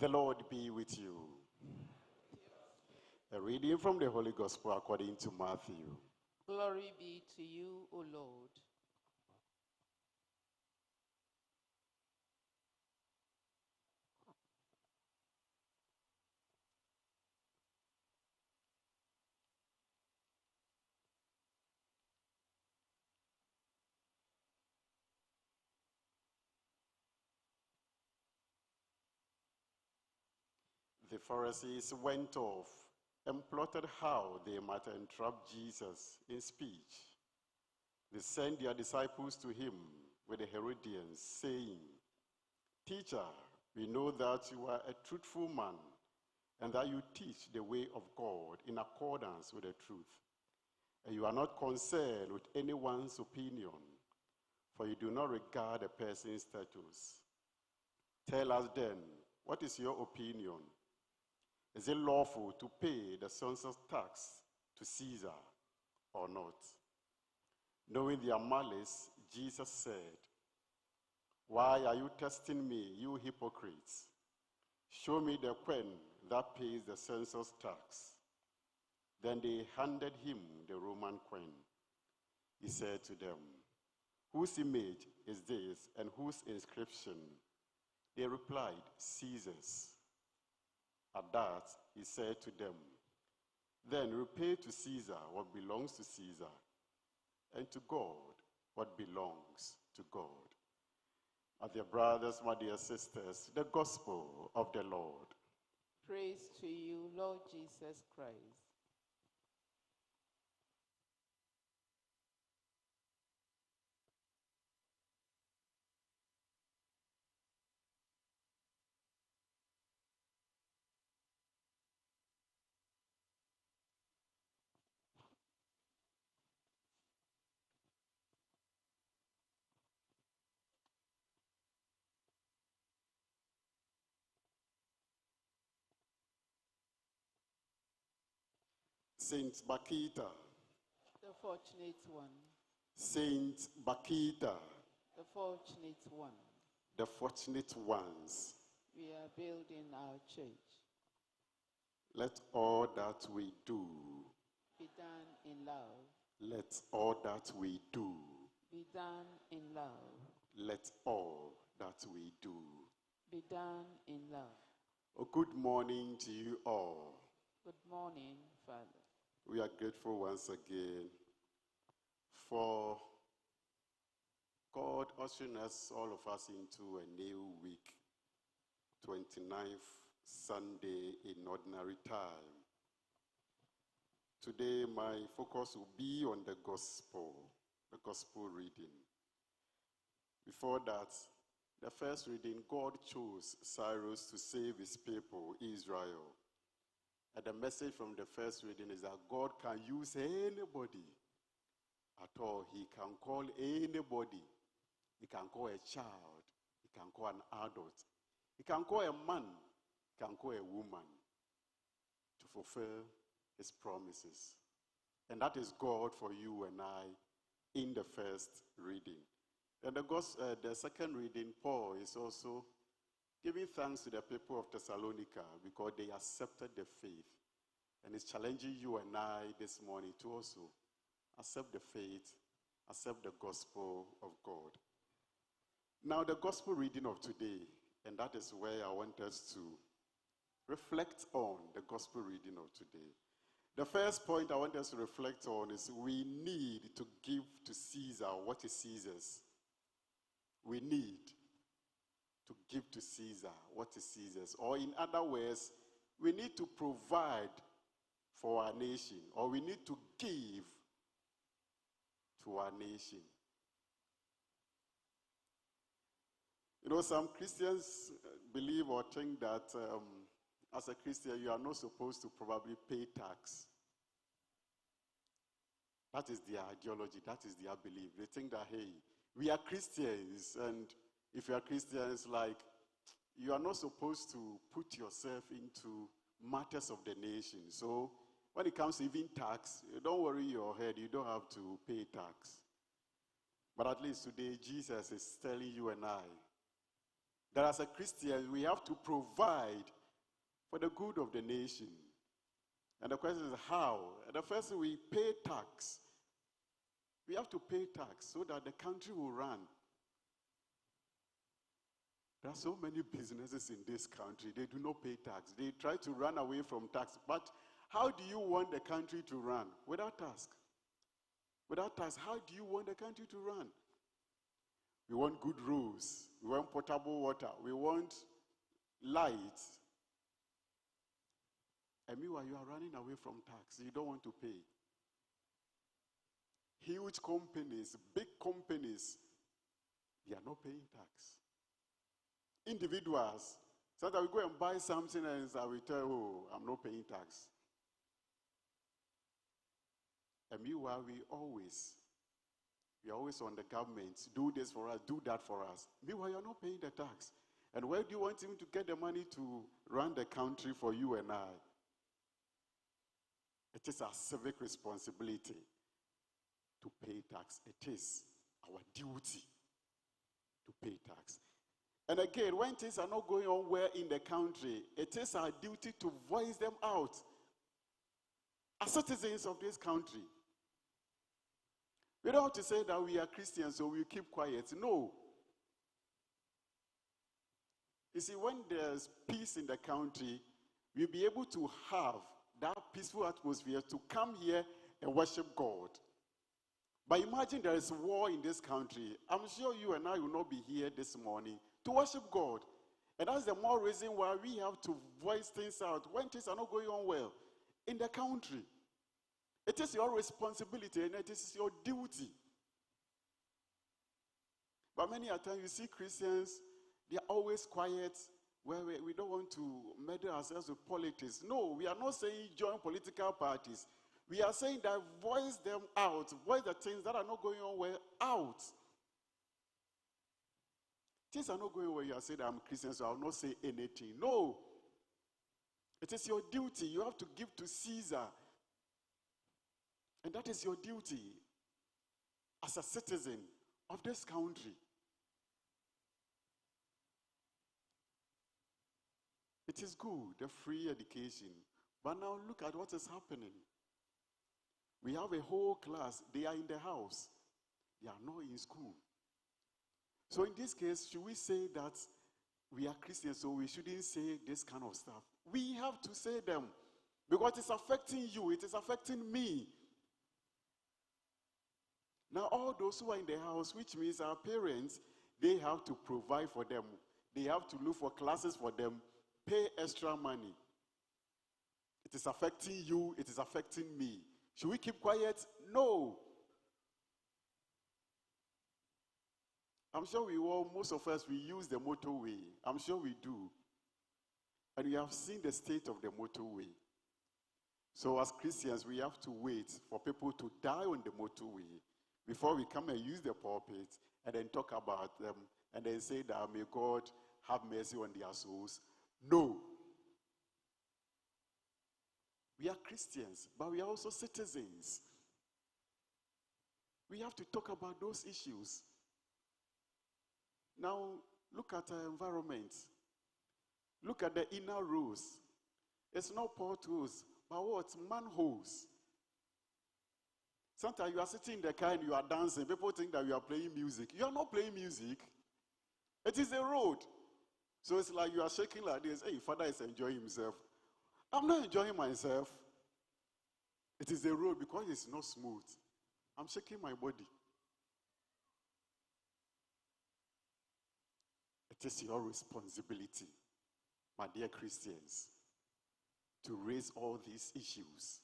The Lord be with you. A reading from the Holy Gospel according to Matthew. Glory be to you, O Lord. The Pharisees went off and plotted how they might entrap Jesus in speech. They sent their disciples to him with the Herodians, saying, "Teacher, we know that you are a truthful man and that you teach the way of God in accordance with the truth. And you are not concerned with anyone's opinion, for you do not regard a person's status. Tell us then, what is your opinion? Is it lawful to pay the census tax to Caesar or not?" Knowing their malice, Jesus said, "Why are you testing me, you hypocrites? Show me the coin that pays the census tax." Then they handed him the Roman coin. He said to them, "Whose image is this and whose inscription?" They replied, "Caesar's." At that, he said to them, "Then repay to Caesar what belongs to Caesar, and to God what belongs to God." My dear brothers, my dear sisters, the gospel of the Lord. Praise to you, Lord Jesus Christ. Saint Bakita, The fortunate one, Saint Bakita, the fortunate one. the fortunate ones. We are building our church. Let all that we do, Be done in love. let all that we do, Be done in love. let all that we do. Be done in love. Oh, good morning to you all. Good morning, Father. We are grateful once again for God ushering us, all of us, into a new week, 29th Sunday in ordinary time. Today, my focus will be on the gospel reading. Before that, the first reading, God chose Cyrus to save his people, Israel. And the message from the first reading is that God can use anybody at all. He can call anybody. He can call a child. He can call an adult. He can call a man. He can call a woman to fulfill his promises. And that is God for you and I in the first reading. And the second reading, Paul is also giving thanks to the people of Thessalonica because they accepted the faith. And it's challenging you and I this morning to also accept the faith, accept the gospel of God. Now, the gospel reading of today, and that is where I want us to reflect on the gospel reading of today. The first point I want us to reflect on is we need to give to Caesar what is Caesar's. We need to give to Caesar what is Caesar's. Or in other words, we need to provide for our nation, or we need to give to our nation. You know, some Christians believe or think that as a Christian, you are not supposed to probably pay tax. That is their ideology, that is their belief. They think that, hey, we are Christians, and if you are Christians, like, you are not supposed to put yourself into matters of the nation. So when it comes to even tax, don't worry your head, you don't have to pay tax. But at least today, Jesus is telling you and I that as a Christian, we have to provide for the good of the nation. And the question is how? And the first thing, we pay tax. We have to pay tax so that the country will run. There are so many businesses in this country, they do not pay tax. They try to run away from tax. But how do you want the country to run? Without tax. Without tax, how do you want the country to run? We want good roads. We want potable water. We want light. And meanwhile, you are running away from tax. You don't want to pay. Huge companies, big companies, they are not paying tax. Individuals, so that we go and buy something and we tell, oh, I'm not paying tax. And meanwhile, we are always on the government, do this for us, do that for us. Meanwhile, you're not paying the tax. And where do you want him to get the money to run the country for you and I? It is our civic responsibility to pay tax. It is our duty to pay tax. And again, when things are not going on well in the country, it is our duty to voice them out as citizens of this country. We don't have to say that we are Christians, so we keep quiet. No. You see, when there's peace in the country, we'll be able to have that peaceful atmosphere to come here and worship God. But imagine there is war in this country. I'm sure you and I will not be here this morning to worship God. And that's the more reason why we have to voice things out when things are not going on well in the country. It is your responsibility and it is your duty. But many a time you see Christians, they are always quiet. Well, we don't want to meddle ourselves with politics. No, we are not saying join political parties. We are saying that voice them out. Voice the things that are not going on well out. Things are not going well. You are saying that I'm Christian, so I will not say anything. No. It is your duty. You have to give to Caesar. And that is your duty as a citizen of this country. It is good, the free education. But now look at what is happening. We have a whole class. They are in the house. They are not in school. So in this case, should we say that we are Christians, so we shouldn't say this kind of stuff? We have to say them. Because it's affecting you. It is affecting me. Now, all those who are in the house, which means our parents, they have to provide for them. They have to look for classes for them, pay extra money. It is affecting you. It is affecting me. Should we keep quiet? No. I'm sure most of us, we use the motorway. I'm sure we do. And we have seen the state of the motorway. So as Christians, we have to wait for people to die on the motorway before we come and use the pulpit and then talk about them and then say that may God have mercy on their souls. No. We are Christians, but we are also citizens. We have to talk about those issues. Now, look at our environment. Look at the inner roads. It's not potholes, but what? Manholes. Sometimes you are sitting in the car and you are dancing. People think that you are playing music. You are not playing music. It is a road. So it's like you are shaking like this. Hey, Father is enjoying himself. I'm not enjoying myself. It is a road because it's not smooth. I'm shaking my body. It is your responsibility, my dear Christians, to raise all these issues.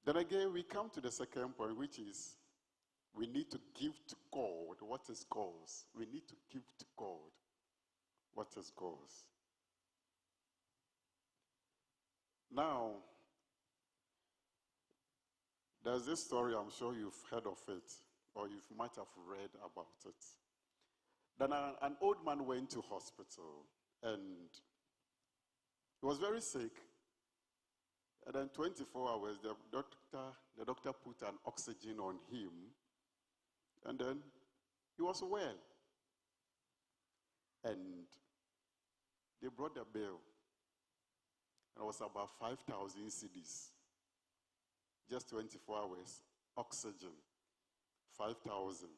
Then again, we come to the second point, which is we need to give to God what is God's. We need to give to God what is God's. Now, there's this story, I'm sure you've heard of it, or you might have read about it. Then an old man went to hospital, and he was very sick. And then 24 hours, the doctor put an oxygen on him. And then He was well. And they brought the bill. And it was about 5,000 cedis. Just 24 hours. Oxygen. 5,000.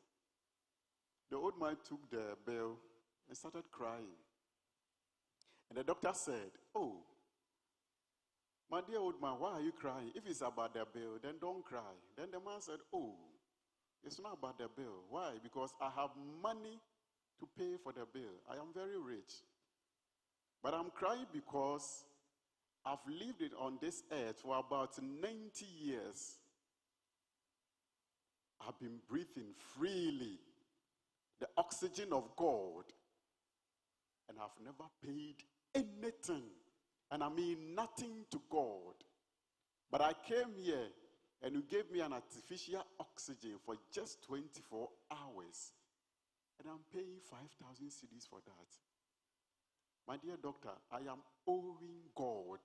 The old man took the bill and started crying. And the doctor said, "Oh, my dear old man, why are you crying? If it's about the bill, then don't cry." Then the man said, "Oh, it's not about the bill. Why? Because I have money to pay for the bill. I am very rich. But I'm crying because I've lived it on this earth for about 90 years. I've been breathing freely the oxygen of God, and I've never paid anything, and I mean nothing to God. But I came here, and you gave me an artificial oxygen for just 24 hours, and I'm paying 5,000 cedis for that. My dear doctor, I am owing God."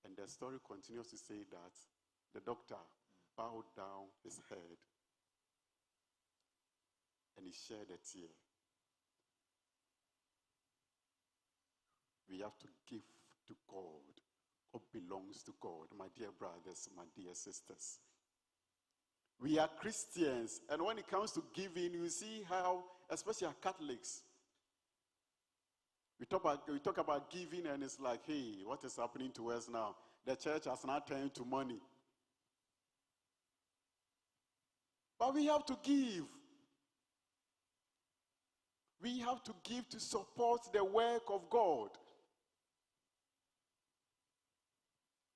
And the story continues to say that the doctor bowed down his head and he shed a tear. We have to give to God what belongs to God, my dear brothers, my dear sisters. We are Christians, and when it comes to giving, you see how, especially our Catholics, we talk about giving, and it's like, hey, what is happening to us now? The church has now turned to money. But we have to give. We have to give to support the work of God.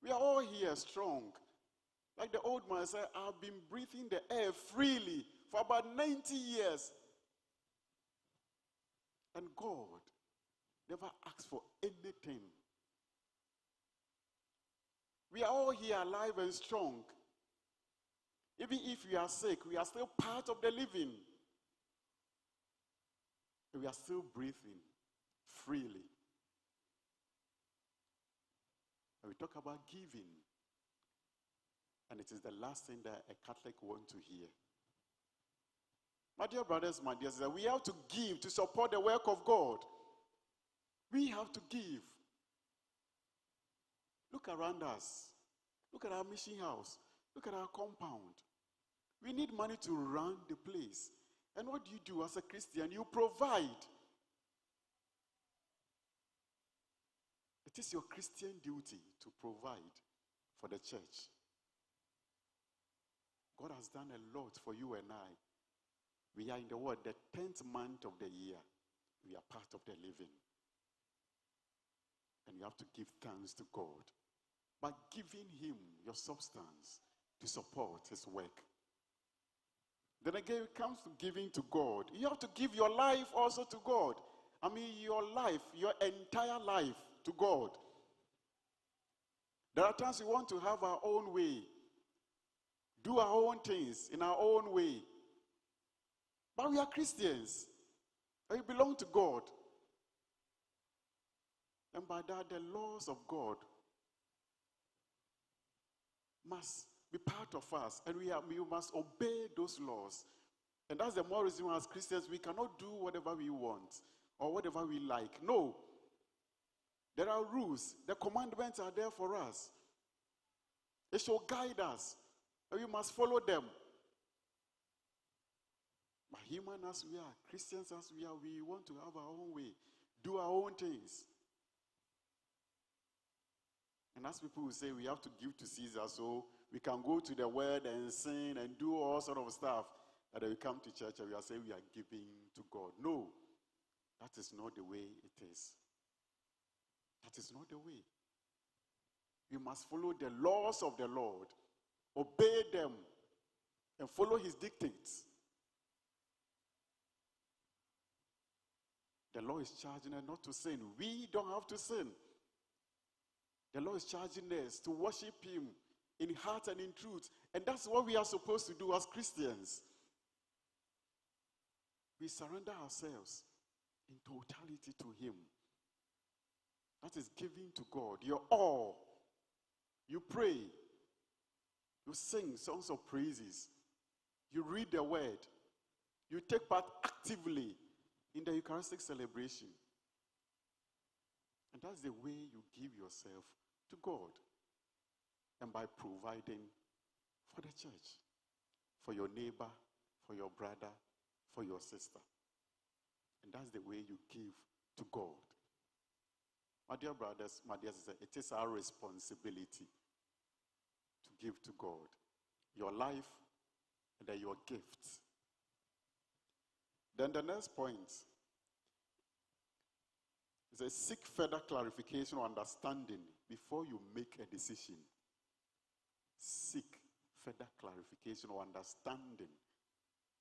We are all here strong. Like the old man said, I've been breathing the air freely for about 90 years. And God never asks for anything. We are all here alive and strong. Even if we are sick, we are still part of the living. We are still breathing freely. And we talk about giving. And it is the last thing that a Catholic wants to hear. My dear brothers, my dear sisters, we have to give to support the work of God. We have to give. Look around us. Look at our mission house. Look at our compound. We need money to run the place. And what do you do as a Christian? You provide. It is your Christian duty to provide for the church. God has done a lot for you and I. We are in the world, the 10th month of the year. We are part of the living. And you have to give thanks to God by giving him your substance to support his work. Then again, it comes to giving to God. You have to give your life also to God. I mean, your life, your entire life to God. There are times we want to have our own way, do our own things in our own way. But we are Christians, and we belong to God. And by that, the laws of God must be part of us, and we must obey those laws. And that's the more reason why as Christians we cannot do whatever we want or whatever we like. No. There are rules. The commandments are there for us. They shall guide us, and we must follow them. But human as we are, Christians as we are, we want to have our own way, do our own things. And as people will say, we have to give to Caesar, so we can go to the word and sing and do all sort of stuff. And then we come to church and we are saying we are giving to God. No, that is not the way it is. That is not the way. We must follow the laws of the Lord, obey them, and follow his dictates. The law is charging us not to sin. We don't have to sin. The Lord is charging us to worship him in heart and in truth. And that's what we are supposed to do as Christians. We surrender ourselves in totality to him. That is giving to God your all. You pray. You sing songs of praises. You read the word. You take part actively in the Eucharistic celebration. And that's the way you give yourself to God. And by providing for the church, for your neighbor, for your brother, for your sister. And that's the way you give to God. My dear brothers, my dear sisters, it is our responsibility to give to God your life and then your gifts. Then the next point is a seek further clarification or understanding before you make a decision. Seek further clarification or understanding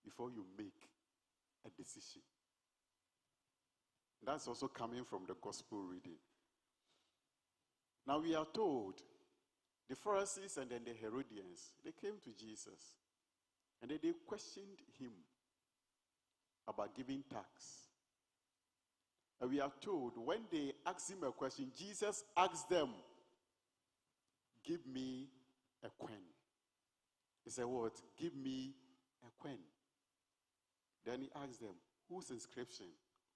before you make a decision. That's also coming from the gospel reading. Now we are told the Pharisees and then the Herodians, they came to Jesus and they questioned him about giving tax. And we are told when they asked him a question, Jesus asked them, give me a coin. He said, what? Give me a coin. Then he asked them, whose inscription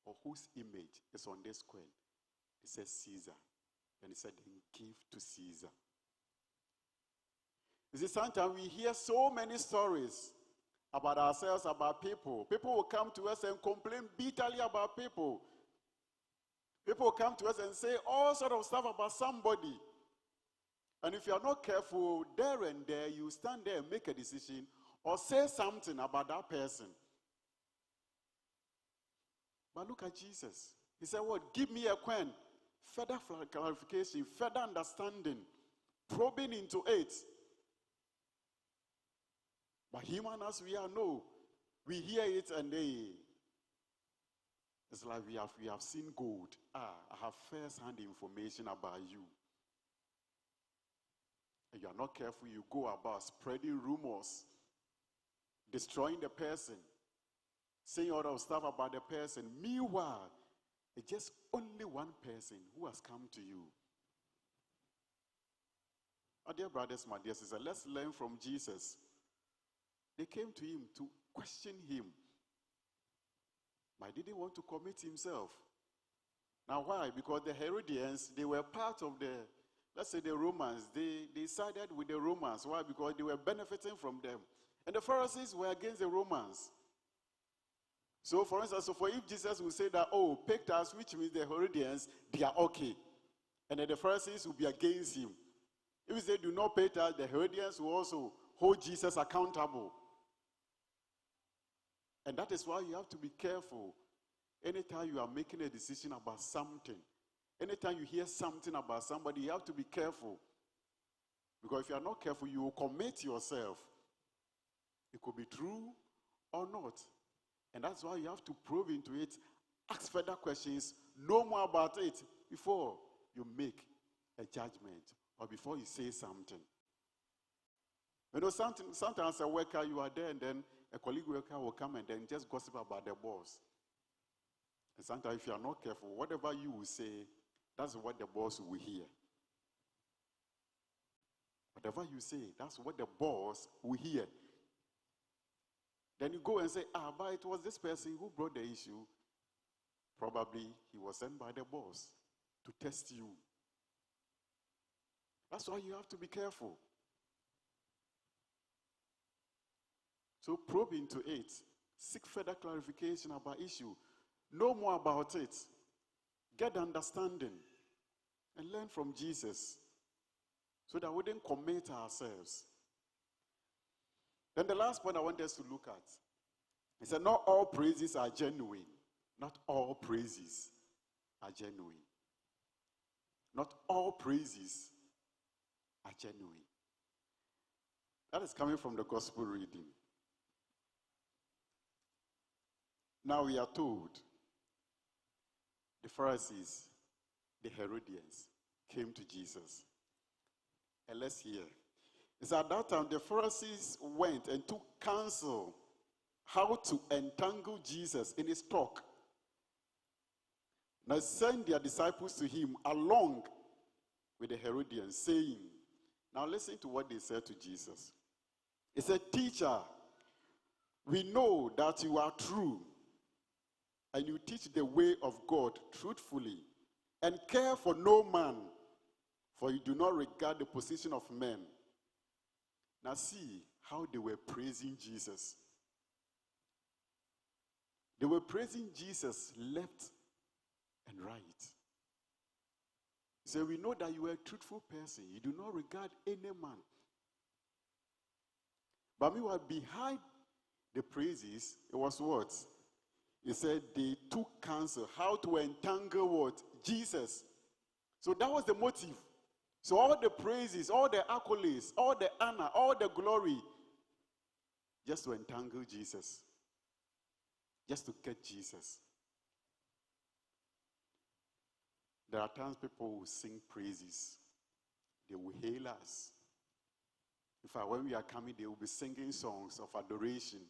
or whose image is on this coin? He said, Caesar. And he said, then give to Caesar. You see, sometimes we hear so many stories about ourselves, about people. People will come to us and complain bitterly about people. People will come to us and say all sort of stuff about somebody. And if you are not careful, there and there, you stand there and make a decision or say something about that person. But look at Jesus. He said, what? Give me a coin. Further clarification, further understanding, probing into it. But human as we are, no. We hear it and it's like we have seen gold. I have first-hand information about you. And you are not careful, you go about spreading rumors, destroying the person, saying all of stuff about the person. Meanwhile, it's just only one person who has come to you. My dear brothers, my dear sisters, let's learn from Jesus. They came to him to question him. But he didn't want to commit himself. Now why? Because the Herodians, they were part of the, let's say the Romans. They sided with the Romans. Why? Because they were benefiting from them. And the Pharisees were against the Romans. So for instance, if Jesus would say that, oh, pay tax, which means the Herodians, they are okay. And then the Pharisees will be against him. If he say do not pay tax, the Herodians will also hold Jesus accountable. And that is why you have to be careful. Anytime you are making a decision about something, anytime you hear something about somebody, you have to be careful. Because if you are not careful, you will commit yourself. It could be true or not. And that's why you have to probe into it, ask further questions, know more about it before you make a judgment or before you say something. You know, sometimes a worker, you are there and then a colleague worker will come and then just gossip about the boss. And sometimes if you are not careful, whatever you will say, that's what the boss will hear. Whatever you say, that's what the boss will hear. Then you go and say, but it was this person who brought the issue. Probably he was sent by the boss to test you. That's why you have to be careful. So probe into it. Seek further clarification about issue. Know more about it. Get understanding. And learn from Jesus. So that we don't commit ourselves. Then the last point I want us to look at is that not all praises are genuine. Not all praises are genuine. Not all praises are genuine. That is coming from the gospel reading. Now we are told the Pharisees, the Herodians, came to Jesus. And let's hear. It's at that time the Pharisees went and took counsel how to entangle Jesus in his talk. Now send their disciples to him along with the Herodians, saying, now listen to what they said to Jesus. He said, teacher, We know that you are true, and you teach the way of God truthfully, and care for no man, for you do not regard the position of men. Now see how they were praising Jesus. They were praising Jesus left and right. So we know that you are a truthful person. You do not regard any man. But meanwhile, behind the praises, it was what? He said they took counsel how to entangle what? Jesus. So that was the motive. So all the praises, all the accolades, all the honor, all the glory, just to entangle Jesus. Just to get Jesus. There are times people will sing praises. They will hail us. In fact, when we are coming, they will be singing songs of adoration.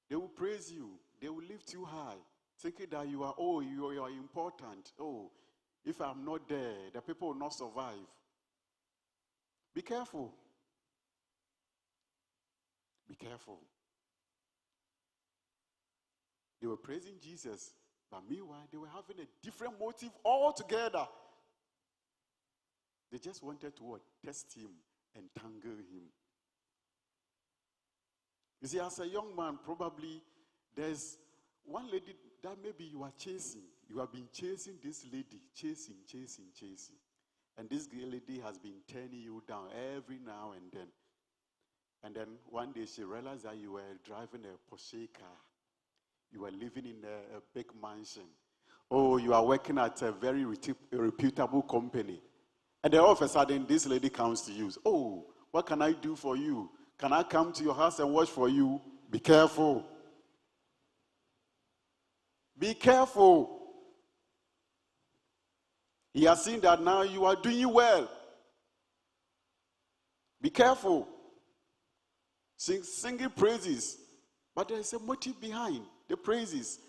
They will praise you. They will lift you high, thinking that you are important. Oh, if I'm not there, the people will not survive. Be careful. Be careful. They were praising Jesus, but meanwhile, they were having a different motive altogether. They just wanted to what? Test him, entangle him. You see, as a young man, probably there's one lady that maybe you are chasing. You have been chasing this lady, chasing. And this lady has been turning you down every now and then. And then one day she realized that you were driving a Porsche car. You were living in a big mansion. Oh, you are working at a very reputable company. And then all of a sudden, this lady comes to you. Oh, what can I do for you? Can I come to your house and watch for you? Be careful. Be careful. He has seen that now you are doing well. Be careful. Singing praises. But there is a motive behind the praises.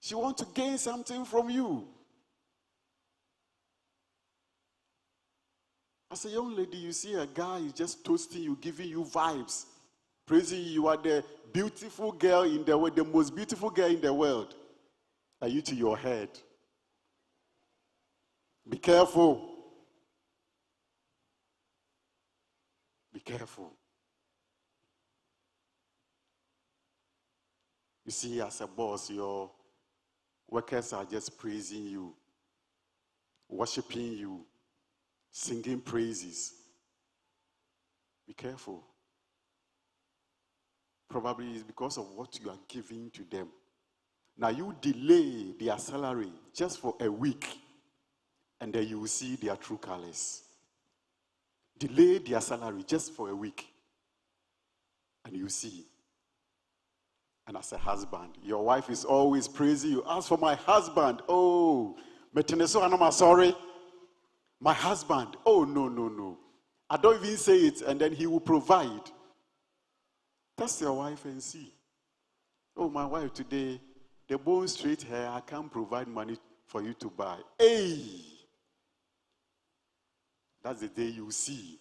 She wants to gain something from you. As a young lady, you see a guy is just toasting you, giving you vibes, praising you. You are the beautiful girl in the world, the most beautiful girl in the world. Are you to your head? Be careful. Be careful. You see, as a boss, your workers are just praising you, worshiping you, singing praises. Be careful. Probably it's because of what you are giving to them. Now you delay their salary just for a week, and then you will see their true colors. Delay their salary just for a week, and you see. And as a husband, your wife is always praising you. As for my husband, oh, I'm sorry. My husband, oh, no. I don't even say it, and then he will provide. Test your wife and see. Oh, my wife today, the bone straight hair, I can't provide money for you to buy. Hey! That's the day you see.